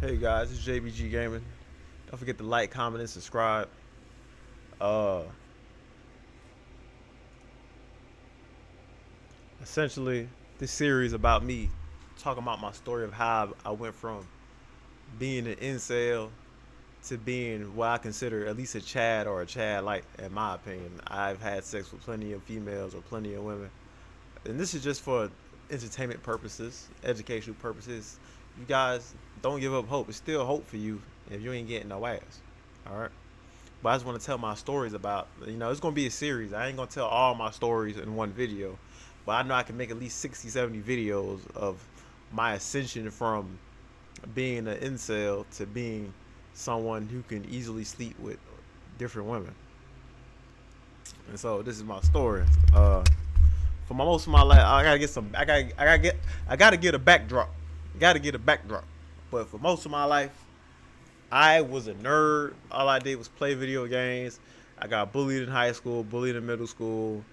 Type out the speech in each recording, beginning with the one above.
Hey guys, it's JBG Gaming. Don't forget to like, comment, and subscribe. Uh, Essentially, this series about me talking about my story of how I went from being an incel to being what I consider at least a Chad or a Chad light. In my opinion, I've had sex with plenty of females or plenty of women, and this is just for entertainment purposes, educational purposes. You guys don't give up hope. It's still hope for you if you ain't getting no ass. All right. But I just want to tell my stories about, it's going to be a series. I ain't going to tell all my stories in one video. But I know I can make at least 60, 70 videos of my ascension from being an incel to being someone who can easily sleep with different women. And so this is my story. For most of my life, I gotta get some. I gotta get a backdrop. Gotta get a backdrop. But for most of my life, I was a nerd. All I did was play video games. I got bullied in high school, bullied in middle school.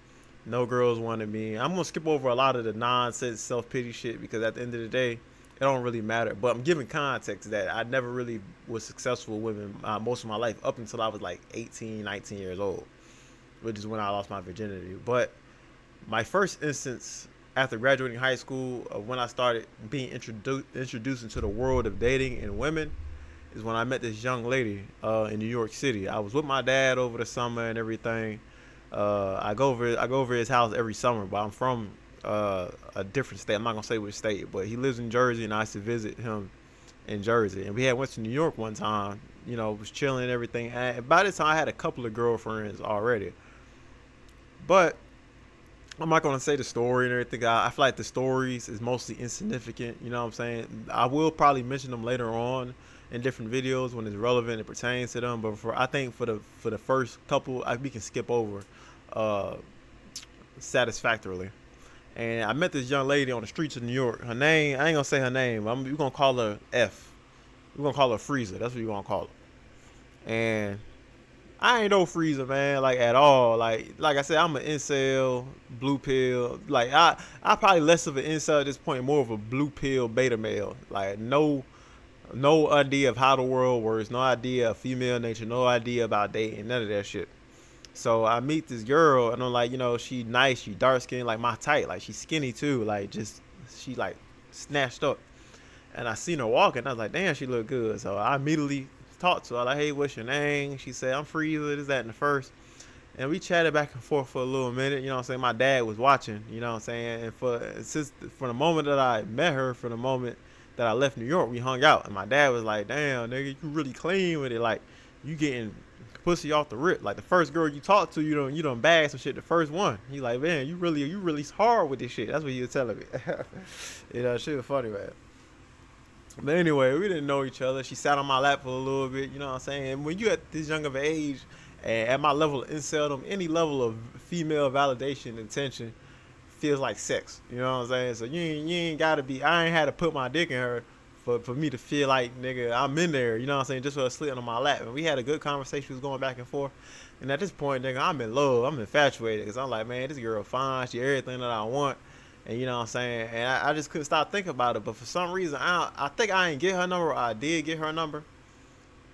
No girls wanted me. I'm gonna skip over a lot of the nonsense self pity shit because at the end of the day, it don't really matter. But I'm giving context that I never really was successful with women most of my life up until I was like 18, 19 years old, which is when I lost my virginity. But my first instance after graduating high school of when I started being introduced into the world of dating and women is when I met this young lady in New York City. I was with my dad over the summer and everything. I go over his house every summer, but I'm from a different state. I'm not gonna say which state, but he lives in Jersey, and I used to visit him in Jersey. And we had went to New York one time. Was chilling and everything. And by this time, I had a couple of girlfriends already. But I'm not gonna say the story and everything. I feel like the stories is mostly insignificant. You know what I'm saying? I will probably mention them later on in different videos when it's relevant and pertains to them. But I think for the first couple, we can skip over uh, satisfactorily. And I met this young lady on the streets of New York. Her name, I ain't gonna say her name. We're gonna call her F. We're gonna call her Freezer. That's what we're gonna call her. And I ain't no freezer, man, like at all. Like I said, I'm an incel, blue pill. Like I probably less of an incel at this point, more of a blue pill beta male. Like no idea of how the world works, no idea of female nature, no idea about dating, none of that shit. So I meet this girl and I'm like, she nice, she dark skinned, like my type, like she's skinny too, like just she like snatched up. And I seen her walking. I was like, damn, she look good. So I immediately talked to her. Like, hey, what's your name? She said, I'm Freezer. This, that, and the first. And we chatted back and forth for a little minute. You know what I'm saying? My dad was watching. You know what I'm saying? And from the moment that I met her, from the moment that I left New York, we hung out. And my dad was like, damn, nigga, you really clean with it. Like, you getting pussy off the rip. Like the first girl you talked to, you don't bag some shit. The first one, he like, man, you really hard with this shit. That's what he was telling me. Shit was funny, man. But anyway, we didn't know each other. She sat on my lap for a little bit, you know what I'm saying? And when you at this young of an age, and at my level of inceldom, any level of female validation and attention feels like sex. You know what I'm saying? So you ain't gotta be, I ain't had to put my dick in her for me to feel like, nigga, I'm in there, you know what I'm saying? Just for her sitting on my lap. And we had a good conversation, we was going back and forth. And at this point, nigga, I'm in love. I'm infatuated. Because I'm like, man, this girl fine. She everything that I want. And you know what I'm saying? And I just couldn't stop thinking about it. But for some reason, I think I ain't get her number, or I did get her number.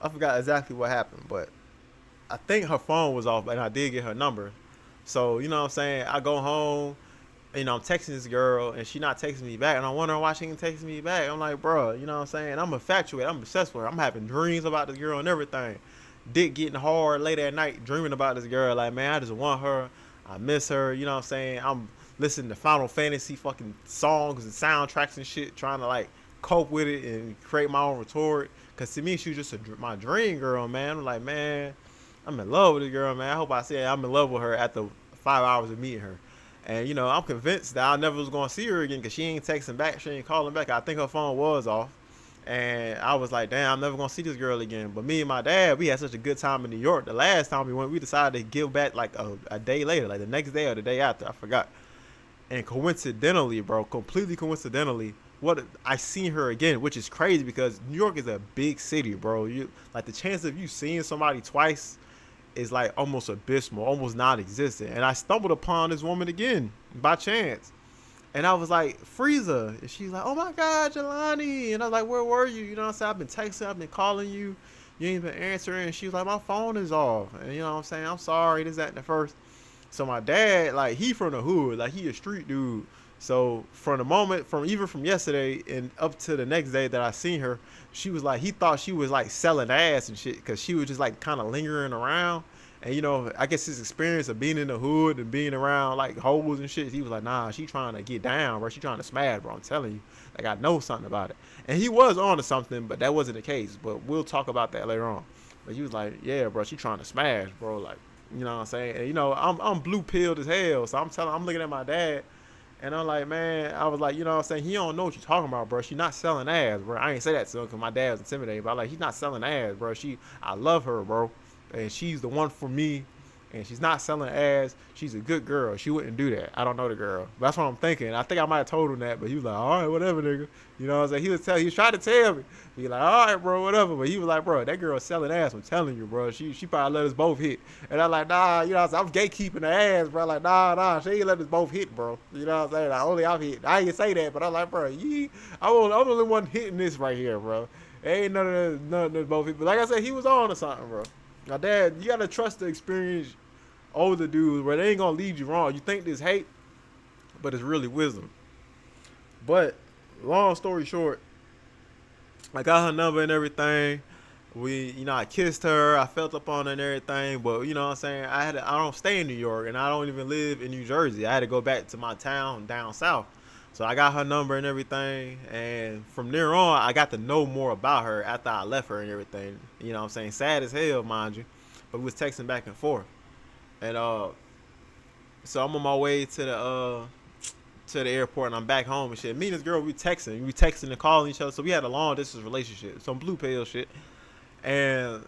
I forgot exactly what happened. But I think her phone was off, and I did get her number. So, you know what I'm saying? I go home, I'm texting this girl, and she not texting me back. And I'm wondering why she ain't texting me back. I'm like, bro, you know what I'm saying? I'm infatuated. I'm obsessed with her. I'm having dreams about this girl and everything. Dick getting hard late at night, dreaming about this girl. Like, man, I just want her. I miss her. You know what I'm saying? I'm listening to Final Fantasy fucking songs and soundtracks and shit, trying to like cope with it and create my own retort. Cause to me, she was just my dream girl, man. I'm like, man, I'm in love with this girl, man. I hope I say I'm in love with her after 5 hours of meeting her. And I'm convinced that I never was gonna see her again because she ain't texting back, she ain't calling back. I think her phone was off. And I was like, damn, I'm never gonna see this girl again. But me and my dad, we had such a good time in New York. The last time we went, we decided to give back like a day later, like the next day or the day after. I forgot. And coincidentally, bro, completely coincidentally, I seen her again, which is crazy because New York is a big city, bro. You like the chance of you seeing somebody twice is like almost abysmal, almost non-existent. And I stumbled upon this woman again by chance. And I was like, Frieza. And she's like, oh my God, Jelani. And I was like, where were you? You know what I'm saying? I've been texting, I've been calling you. You ain't been answering. And she was like, my phone is off. And you know what I'm saying? I'm sorry, this, that, and the first. So my dad, like, he from the hood. Like, he a street dude. So from the moment, from yesterday and up to the next day that I seen her, she was like, he thought she was like selling ass and shit because she was just like kind of lingering around. And you know, I guess his experience of being in the hood and being around like hoes and shit, he was like, nah, she trying to get down, bro. She trying to smash, bro. I'm telling you, like I know something about it. And he was on to something, but that wasn't the case. But we'll talk about that later on. But he was like, yeah, bro, she trying to smash, bro. Like, you know what I'm saying? And you know, I'm blue pilled as hell, so I'm looking at my dad. And I'm like, man, I was like, you know what I'm saying? He don't know what you're talking about, bro. She not selling ass, bro. I ain't say that to him because my dad was intimidated. But I'm like, he's not selling ass, bro. I love her, bro. And she's the one for me. And she's not selling ass. She's a good girl. She wouldn't do that. I don't know the girl. But that's what I'm thinking. I think I might have told him that, but he was like, all right, whatever, nigga. You know what I'm saying? He was trying to tell me. He like, all right, bro, whatever. But he was like, bro, that girl's selling ass. I'm telling you, bro. She probably let us both hit. And I'm like, nah, you know what I'm saying? I'm gatekeeping the ass, bro. Like, nah, she ain't let us both hit, bro. You know what I'm saying? Like, only I've hit. I ain't say that, but I'm like, bro, I'm the only one hitting this right here, bro. Ain't none of those both hit. But like I said, he was on to something, bro. My dad, you gotta trust the experience older dudes where they ain't gonna lead you wrong. You think this hate, but it's really wisdom. But long story short, I got her number and everything. I kissed her. I felt up on her and everything. But you know what I'm saying? I don't stay in New York, and I don't even live in New Jersey. I had to go back to my town down south. So I got her number and everything, and from there on, I got to know more about her after I left her and everything. You know what I'm saying? Sad as hell, mind you, but we was texting back and forth. And so I'm on my way to the airport and I'm back home and shit. Me and this girl, we texting and calling each other. So we had a long distance relationship, some blue pill shit. And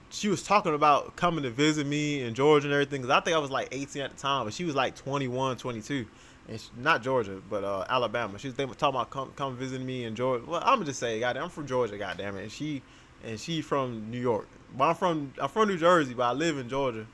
she was talking about coming to visit me in Georgia and everything. Cause I think I was like 18 at the time, but she was like 21, 22. And not Georgia, but Alabama. She was talking about come visit me in Georgia. Well, I'm gonna just say, goddamn, I'm from Georgia, goddamn it. And she from New York. But I'm from New Jersey, but I live in Georgia.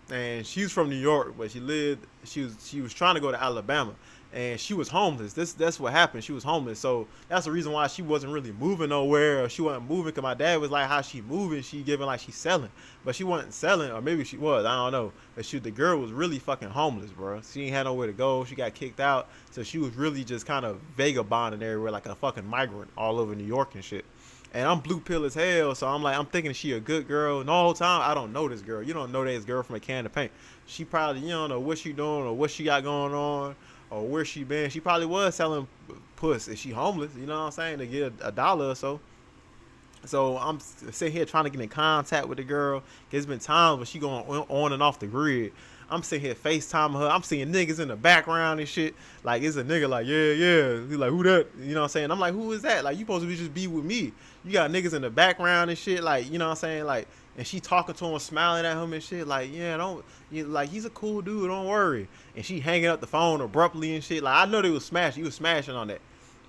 And she's from New York, but she was trying to go to Alabama, and she was homeless. That's what happened. She was homeless, so that's the reason why she wasn't really moving nowhere, or she wasn't moving. Cause my dad was like, how she moving? She giving like she's selling, but she wasn't selling, or maybe she was. I don't know. But the girl was really fucking homeless, bro. She ain't had nowhere to go. She got kicked out, so she was really just kind of vagabonding everywhere like a fucking migrant all over New York and shit. And I'm blue pill as hell, so I'm thinking she a good girl. And the whole time, I don't know this girl. You don't know this girl from a can of paint. She probably, you don't know what she doing or what she got going on or where she been. She probably was selling puss. Is she homeless? You know what I'm saying? To get a dollar or so. So I'm sitting here trying to get in contact with the girl. It's been times when she going on and off the grid. I'm sitting here FaceTiming her. I'm seeing niggas in the background and shit. Like, it's a nigga like, yeah. He's like, who that? You know what I'm saying? I'm like, who is that? Like, you supposed to just be with me. You got niggas in the background and shit. Like, you know what I'm saying? Like, and she talking to him, smiling at him and shit. Like, yeah, like, he's a cool dude. Don't worry. And she hanging up the phone abruptly and shit. Like, I know they was smashing. He was smashing on that.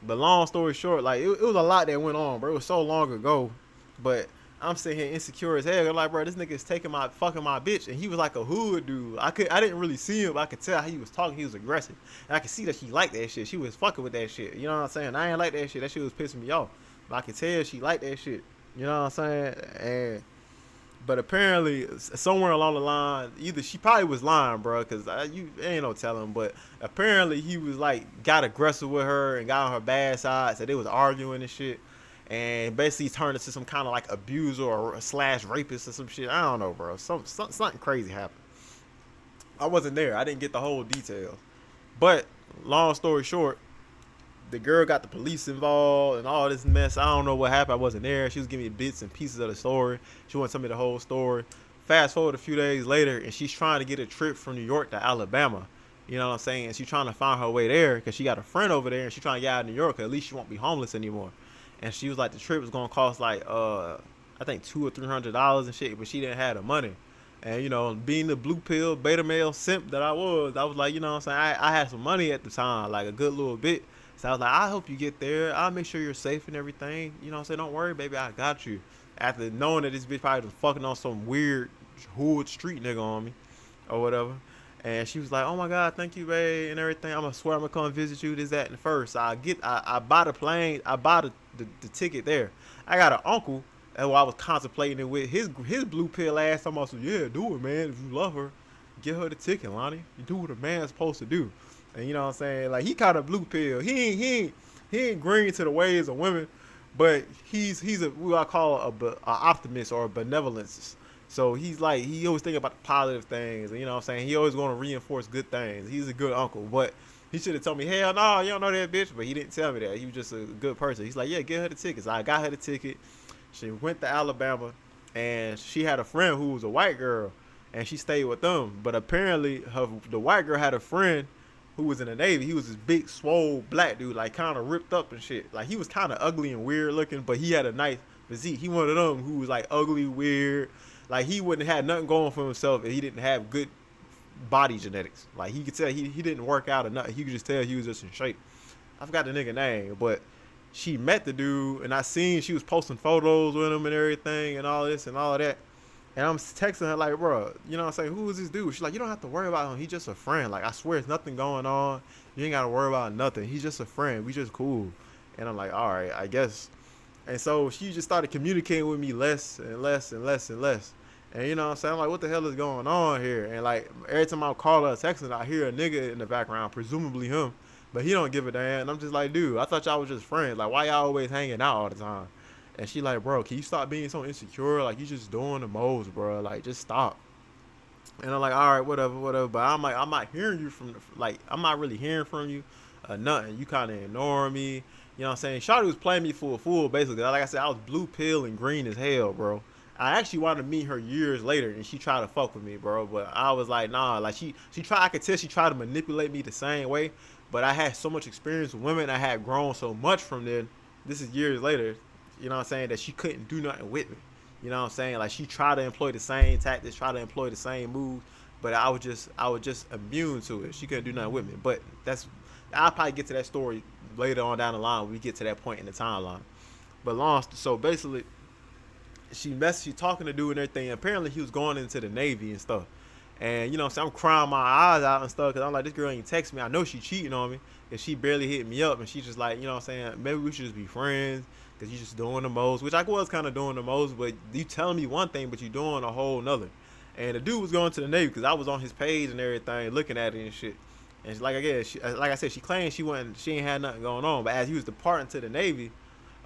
But long story short, like, it was a lot that went on, bro. It was so long ago. But I'm sitting here insecure as hell. I'm like, bro, this nigga is fucking my bitch. And he was like a hood dude. I didn't really see him, but I could tell how he was talking. He was aggressive. And I could see that she liked that shit. She was fucking with that shit. You know what I'm saying? I ain't like that shit. That shit was pissing me off. But I could tell she liked that shit. You know what I'm saying? But apparently, somewhere along the line, either she probably was lying, bro, because you ain't no telling. But apparently, he was like, got aggressive with her and got on her bad side. So they was arguing and shit. And basically turned into some kind of like abuser or slash rapist or some shit. I don't know, bro. Something crazy happened. I wasn't there. I didn't get the whole details. But long story short, the girl got the police involved and all this mess. I don't know what happened. I wasn't there. She was giving me bits and pieces of the story. She wanted to tell me the whole story. Fast forward a few days later, and she's trying to get a trip from New York to Alabama. You know what I'm saying? And she's trying to find her way there because she got a friend over there, and she's trying to get out of New York. At least she won't be homeless anymore. And she was like, the trip was gonna cost like I think $200 or $300 and shit, but she didn't have the money. And you know, being the blue pill beta male simp that I was like, you know what I'm saying, I had some money at the time, like a good little bit. So I was like, I hope you get there. I'll make sure you're safe and everything. You know what I'm saying? Don't worry, baby, I got you. After knowing that this bitch probably was fucking on some weird hood street nigga on me or whatever. And she was like, "Oh my God, thank you, babe, and everything. I'm gonna swear I'm gonna come visit you. This, that, and the first. So I buy the plane. I buy the ticket there. I got an uncle, and I was contemplating it with his blue pill ass. I'm also, yeah, do it, man. If you love her, get her the ticket, Lonnie. You do what a man's supposed to do. And you know what I'm saying? Like he kind of blue pill. He ain't green to the ways of women, but he's a what I call a optimist or a benevolence. So he's like he always think about the positive things, and you know what I'm saying. He always going to reinforce good things. He's a good uncle, but he should have told me, hell no, you don't know that bitch. But he didn't tell me that. He was just a good person. He's like, yeah, get her the tickets. I got her the ticket. She went to Alabama, and she had a friend who was a white girl, and she stayed with them. But apparently, the white girl had a friend who was in the Navy. He was this big, swole black dude, like kind of ripped up and shit. Like he was kind of ugly and weird looking, but he had a nice physique. He one of them who was like ugly, weird. Like he wouldn't have nothing going for himself if he didn't have good body genetics. Like he could tell he didn't work out or nothing. He could just tell he was just in shape. I forgot the nigga name, but she met the dude, and I seen she was posting photos with him and everything, and all this and all of that. And I'm texting her like, bro, you know what I'm saying? Who is this dude? She's like, you don't have to worry about him. He's just a friend. Like, I swear, there's nothing going on. You ain't got to worry about nothing. He's just a friend. We just cool. And I'm like, all right, I guess. And so she just started communicating with me less and less and less and less. And you know what I'm saying? I'm like, what the hell is going on here? And like, every time I call her or text her, I hear a nigga in the background, presumably him. But he don't give a damn. And I'm just like, dude, I thought y'all was just friends. Like, why y'all always hanging out all the time? And she like, bro, can you stop being so insecure? Like, you just doing the most, bro. Like, just stop. And I'm like, all right, whatever, whatever. But I'm like, I'm not hearing you from, like, I'm not really hearing from you, nothing. You kind of ignoring me. You know what I'm saying? Shawty was playing me for a fool, basically. Like I said, I was blue pill and green as hell, bro. I actually wanted to meet her years later, and she tried to fuck with me, bro. But I was like, nah. Like she tried. I could tell she tried to manipulate me the same way. But I had so much experience with women. I had grown so much from then. This is years later. You know what I'm saying? That she couldn't do nothing with me. You know what I'm saying? Like she tried to employ the same tactics, try to employ the same moves, but I was just immune to it. She couldn't do nothing with me. But I'll probably get to that story later on down the line when we get to that point in the timeline. But so basically, she talking to dude and everything. And apparently he was going into the Navy and stuff. And you know, so I'm crying my eyes out and stuff because I'm like, this girl ain't text me. I know she cheating on me, and she barely hit me up, and she just like, you know what I'm saying? Maybe we should just be friends because you just doing the most, which I was kind of doing the most, but you telling me one thing, but you doing a whole nother. And the dude was going to the Navy because I was on his page and everything, looking at it and shit. And like again, like I said, she claimed she ain't had nothing going on, but as he was departing to the Navy,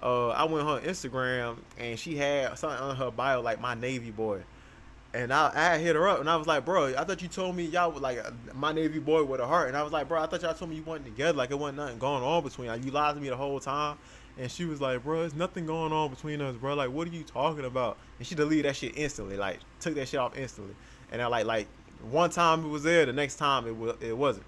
I went on her Instagram and she had something on her bio like my Navy boy. And I hit her up and I was like, bro, I thought you told me y'all was like my Navy boy with a heart. And I was like, bro, I thought y'all told me you wasn't together. Like it wasn't nothing going on between y'all. You lied to me the whole time. And she was like, bro, there's nothing going on between us, bro. Like, what are you talking about? And she deleted that shit instantly. Like, took that shit off instantly. And I like one time it was there, the next time it wasn't.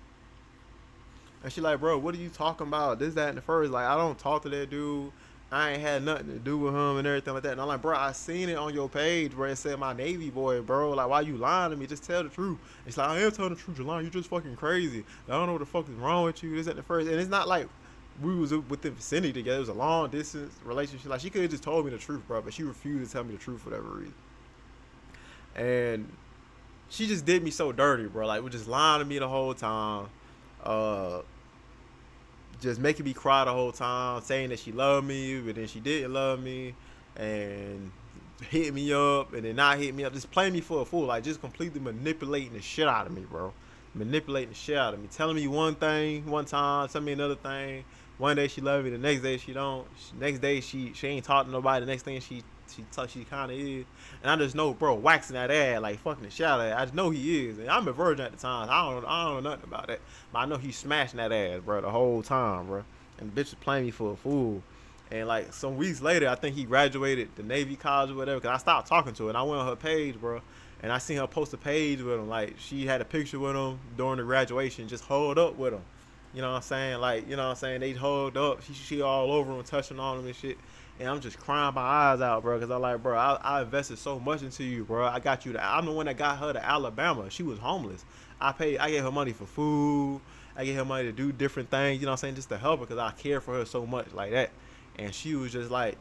And she like, bro, what are you talking about? This, that, and the first. Like, I don't talk to that dude. I ain't had nothing to do with him and everything like that. And I'm like, bro, I seen it on your page where it said my Navy boy, bro. Like, why you lying to me? Just tell the truth. It's like, I am telling the truth, Jelani. You just fucking crazy. I don't know what the fuck is wrong with you. This at the first. And it's not like we was within vicinity together. It was a long distance relationship. Like, she could have just told me the truth, bro. But she refused to tell me the truth for whatever reason. And she just did me so dirty, bro. Like, was just lying to me the whole time. Uh, just making me cry the whole time, saying that she loved me, but then she didn't love me, and hit me up, and then not hit me up, just playing me for a fool, like just completely manipulating the shit out of me, bro. Manipulating the shit out of me, telling me one thing one time, telling me another thing. One day she love me, the next day she don't. Next day she ain't talking to nobody. The next thing she kind of is, and I just know, bro, waxing that ass like fucking the shit out of that. I just know he is, and I'm a virgin at the time. I don't know nothing about that, but I know he's smashing that ass, bro, the whole time, bro. And the bitch was playing me for a fool. And like some weeks later, I think he graduated the Navy college or whatever. Cause I stopped talking to her, and I went on her page, bro, and I seen her post a page with him. Like she had a picture with him during the graduation, just hold up with him. You know what I'm saying? Like, you know what I'm saying? They hold up. She all over him, touching on him and shit. And I'm just crying my eyes out, bro, because I'm like, bro, I invested so much into you, bro. I got you. I'm the one that got her to Alabama. She was homeless. I gave her money for food. I gave her money to do different things, you know what I'm saying, just to help her because I care for her so much like that. And she was just like,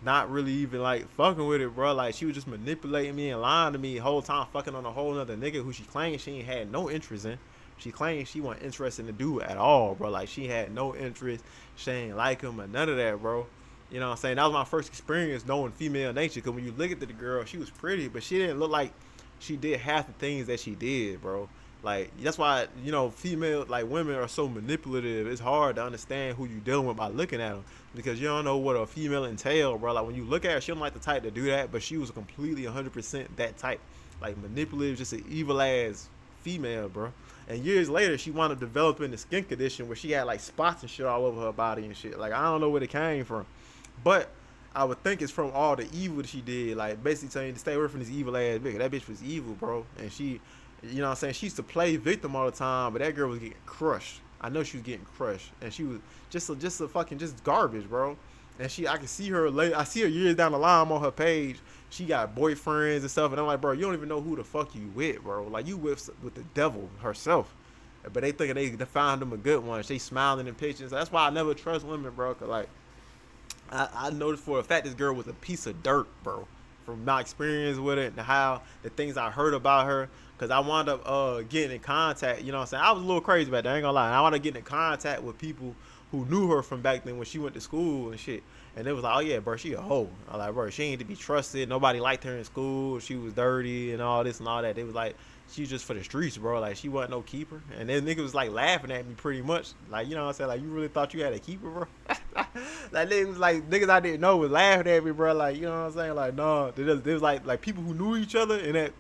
not really even like fucking with it, bro. Like she was just manipulating me and lying to me the whole time, fucking on a whole nother nigga who she claimed she ain't had no interest in. She claimed she wasn't interested in the dude at all, bro. Like she had no interest. She ain't like him or none of that, bro. You know what I'm saying? That was my first experience knowing female nature. Cause when you look at the girl, she was pretty, but she didn't look like she did half the things that she did, bro. Like that's why female like women are so manipulative. It's hard to understand who you dealing with by looking at them because you don't know what a female entail, bro. Like when you look at her, she don't like the type to do that, but she was completely 100% that type, like manipulative, just an evil ass female, bro. And years later, she wound up developing the skin condition where she had like spots and shit all over her body and shit. Like I don't know where it came from, but I would think it's from all the evil that she did. Like basically telling you to stay away from this evil ass bitch. That bitch was evil, bro. And she, you know what I'm saying? She used to play victim all the time, but that girl was getting crushed. I know she was getting crushed, and she was just a fucking just garbage, bro. And I can see her later. I see her years down the line on her page. She got boyfriends and stuff, and I'm like, bro, you don't even know who the fuck you with, bro. Like you with the devil herself. But they thinking they found them a good one. They smiling in pictures. That's why I never trust women, bro. Cause like I noticed for a fact this girl was a piece of dirt, bro. From my experience with it and how the things I heard about her. Cause I wound up getting in contact, you know what I'm saying? I was a little crazy about that, I ain't gonna lie. And I wound up getting in contact with people who knew her from back then when she went to school and shit. And it was like, oh yeah, bro, she a hoe. I was like, bro, she ain't to be trusted. Nobody liked her in school. She was dirty and all this and all that. They was like, she was just for the streets, bro. Like she wasn't no keeper. And then niggas was like laughing at me pretty much. Like, you know what I'm saying? Like, you really thought you had a keeper, bro? Like niggas I didn't know was laughing at me, bro. Like, you know what I'm saying? Like, no. They was like people who knew each other in that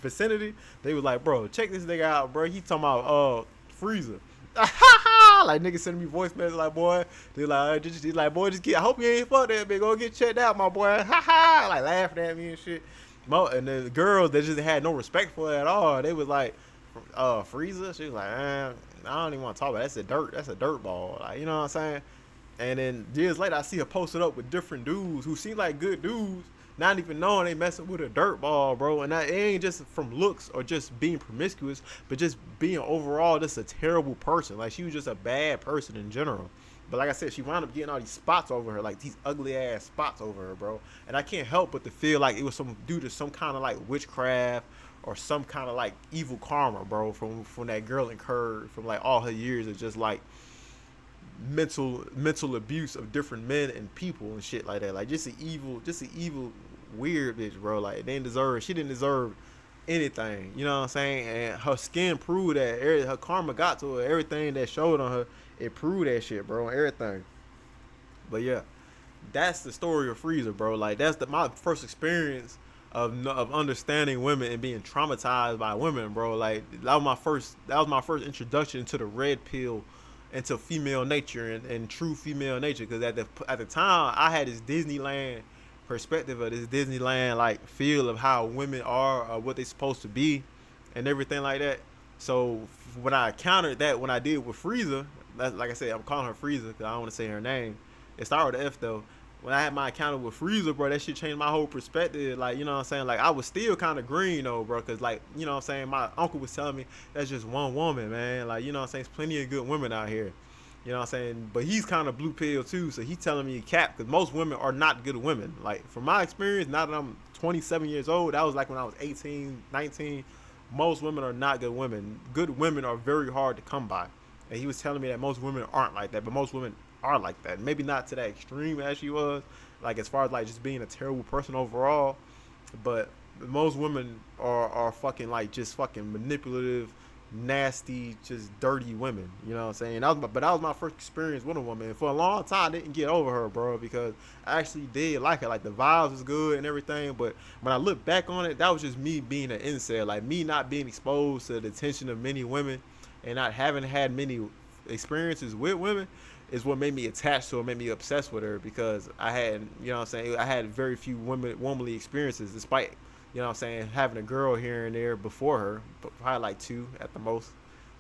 vicinity. They was like, bro, check this nigga out, bro. He talking about Freezer. Like niggas sending me voice messages like, boy, they like, boy, just get. I hope you ain't fuck that bitch. Go get checked out, my boy. Like laughing at me and shit. And the girls, they just had no respect for it at all. They was like, Freezer. She was like, I don't even want to talk about it. That's a dirt ball. Like, you know what I'm saying? And then years later, I see her posted up with different dudes who seem like good dudes, not even knowing they messing with a dirt ball, bro. And that it ain't just from looks or just being promiscuous, but just being overall just a terrible person. Like she was just a bad person in general. But like I said, she wound up getting all these spots over her, like these ugly ass spots over her, bro. And I can't help but to feel like it was some due to some kind of like witchcraft or some kind of like evil karma, bro, from that girl incurred from like all her years of just like mental abuse of different men and people and shit like that. Like just an evil weird bitch, bro. Like she didn't deserve anything. You know what I'm saying? And her skin proved that. Her karma got to her. Everything that showed on her, it proved that shit, bro. Everything. But yeah, that's the story of Freezer, bro. Like that's my first experience of understanding women and being traumatized by women, bro. Like that was my first introduction to the red pill, into female nature and true female nature. Because at the time, I had this Disneyland perspective of this Disneyland like feel of how women are or what they supposed to be, and everything like that. So when I encountered that, when I did with Frieza, like I said, I'm calling her Frieza because I don't want to say her name. It started with an F though. When I had my encounter with Frieza, bro, that shit changed my whole perspective. Like, you know what I'm saying? Like, I was still kind of green, though, bro, because, like, you know what I'm saying? My uncle was telling me that's just one woman, man. Like, you know what I'm saying? There's plenty of good women out here. You know what I'm saying? But he's kind of blue pill, too, so he's telling me cap, because most women are not good women. Like, from my experience, now that I'm 27 years old, that was like when I was 18, 19, most women are not good women. Good women are very hard to come by. And he was telling me that most women aren't like that, but most women are like that. Maybe not to that extreme as she was, like as far as like just being a terrible person overall, but most women are fucking like just fucking manipulative, nasty, just dirty women. You know what I'm saying? But that was my first experience with a woman. And for a long time, I didn't get over her, bro, because I actually did like her. Like the vibes was good and everything. But when I look back on it, that was just me being an incel, like me not being exposed to the attention of many women and not having had many experiences with women is what made me attached to her, made me obsessed with her, because I had, you know what I'm saying, I had very few womanly experiences, despite, you know what I'm saying, having a girl here and there before her, but probably like two at the most,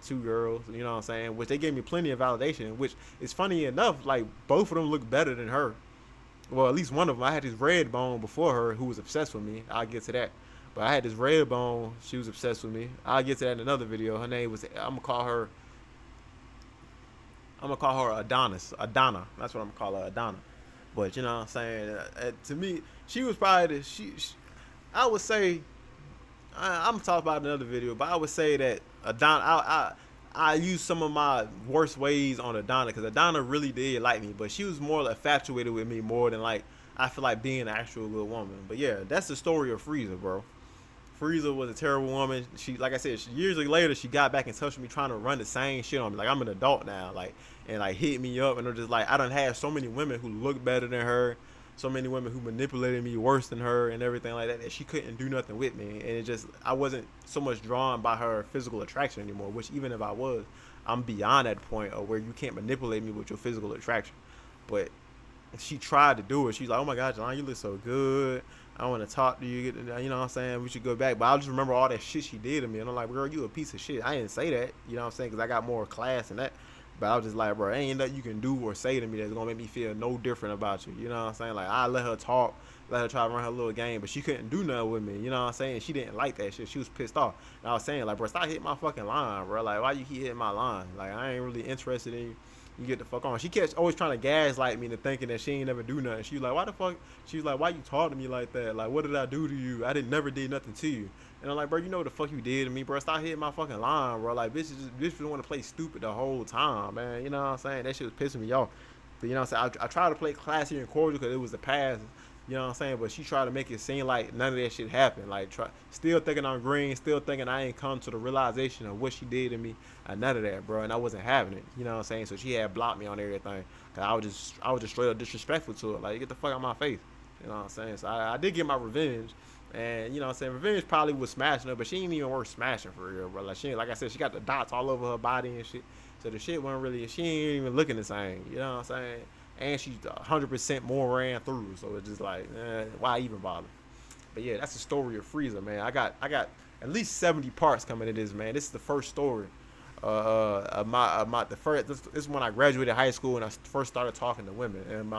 two girls, you know what I'm saying, which they gave me plenty of validation, which is funny enough, like both of them look better than her. Well, at least one of them. I had this red bone before her who was obsessed with me. I'll get to that. But I had this red bone, she was obsessed with me. I'll get to that in another video. Her name was, I'm gonna call her Adonis. Adana. That's what I'm gonna call her, Adana. But you know what I'm saying? To me, she was probably I would say I'm talking about another video, but I would say that Adana. I used some of my worst ways on Adana because Adana really did like me, but she was more infatuated with me more than like I feel like being an actual good woman. But yeah, that's the story of Frieza, bro. Frieza was a terrible woman. She, like I said, years later, she got back in touch with me trying to run the same shit on me. Like I'm an adult now, like and like hit me up, and I'm just like I done had so many women who look better than her, so many women who manipulated me worse than her, and everything like that. That she couldn't do nothing with me, and it just I wasn't so much drawn by her physical attraction anymore. Which even if I was, I'm beyond that point of where you can't manipulate me with your physical attraction. But she tried to do it. She's like, "Oh my God, John, you look so good. I want to talk to you. You know what I'm saying? We should go back." But I just remember all that shit she did to me, and I'm like, "Girl, you a piece of shit." I didn't say that, you know what I'm saying? Because I got more class than that. But I was just like, "Bro, ain't nothing you can do or say to me that's gonna make me feel no different about you." You know what I'm saying? Like I let her talk, let her try to run her little game, but she couldn't do nothing with me. You know what I'm saying? She didn't like that shit. She was pissed off. And I was saying, like, "Bro, stop hitting my fucking line, bro. Like, why you keep hitting my line? Like, I ain't really interested in you. You get the fuck on." She kept always trying to gaslight me into thinking that she ain't never do nothing. She was like, "Why the fuck?" She was like, "Why you talk to me like that? Like, what did I do to you? I didn't never did nothing to you." And I'm like, "Bro, you know what the fuck you did to me, bro? Stop hitting my fucking line, bro. Like, bitch just want to play stupid the whole time, man. You know what I'm saying? That shit was pissing me off." But you know what I'm saying? I tried to play classy and cordial because it was the past. You know what I'm saying? But she tried to make it seem like none of that shit happened. Like, still thinking I'm green, still thinking I ain't come to the realization of what she did to me. None of that, bro. And I wasn't having it. You know what I'm saying? So she had blocked me on everything. Cause I was just straight up disrespectful to her. Like, get the fuck out of my face. You know what I'm saying? So I did get my revenge. And you know what I'm saying? Revenge probably was smashing her, but she ain't even worth smashing for real, bro. Like I said, she got the dots all over her body and shit. So the shit wasn't really, she ain't even looking the same. You know what I'm saying? And she's 100% more ran through. So it's just like, why even bother? But yeah, that's the story of Frieza, man. I got at least 70 parts coming to this, man. This is the first story. My the first. This is when I graduated high school and I first started talking to women. And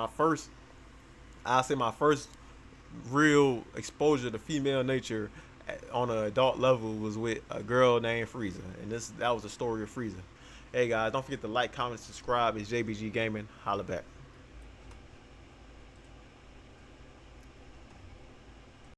I'll say my first real exposure to female nature on an adult level was with a girl named Frieza, and that was the story of Frieza. Hey guys, don't forget to like, comment, subscribe. It's JBG Gaming. Holla back.